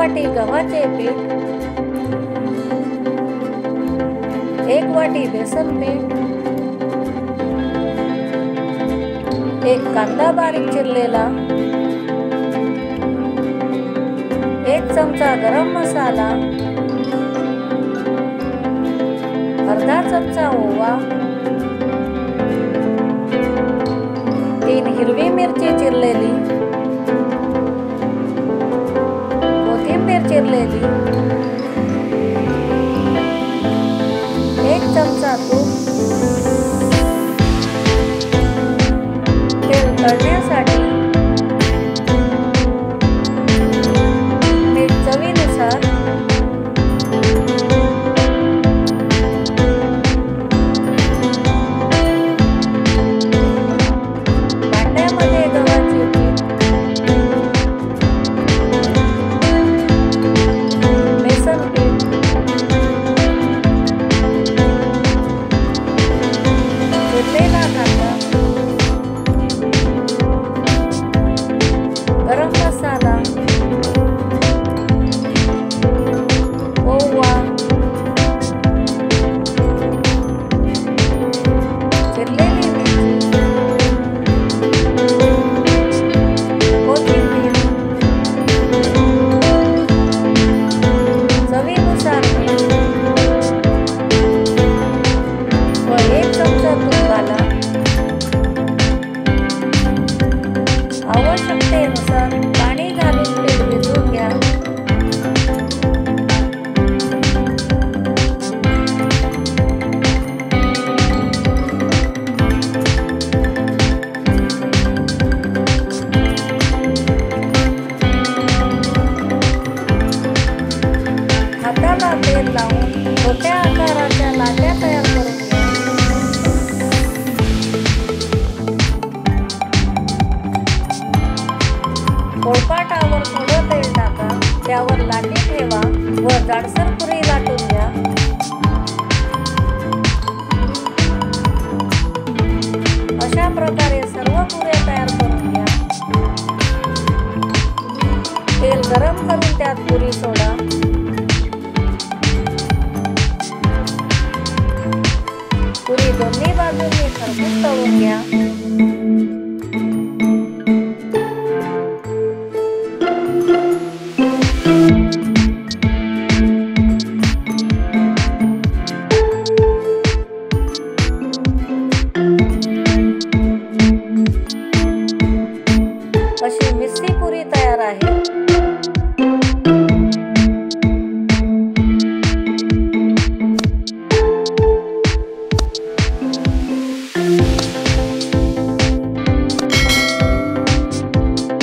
वाटी गव्हाचे पीठ, 1 वाटी बेसन पीठ, 1 कांदा बारीक चिरलेला, 1 चमचा गरम मसाला, अर्धा चमचा ओवा, 3 हिरवी मिरची चिरलेली, कोथिंबीर चिरलेली, 1 चमचा तूप, तेल तळण्यासाठी, मीठ चवीनुसार, भांड्यामध्ये गव्हाचे पीठ, बेसन पीठ, चिरलेला कांदा, गरम मसाला, ओवा, चिरलेली मिरची, कोथिंबीर, चवीनुसार मीठ व 1 चमचा तूप घाला. आवश्यकतेनुसार पाणी घालून पीठ भिजवून घ्या. हाताला तेल लावून छोट्या आकाराच्या लाट्या तयार करून घ्या. पोळपाटावर थोडं तेल टाका, त्यावर लाटी ठेवा व जाडसर पुरी लाटून घ्या. अशा प्रकारे सर्व पुऱ्या तयार करून घ्या. तेल गरम करून त्यात पुरी सोडा. पुरी दोन्ही बाजूंनी खरपूस तळून घ्या.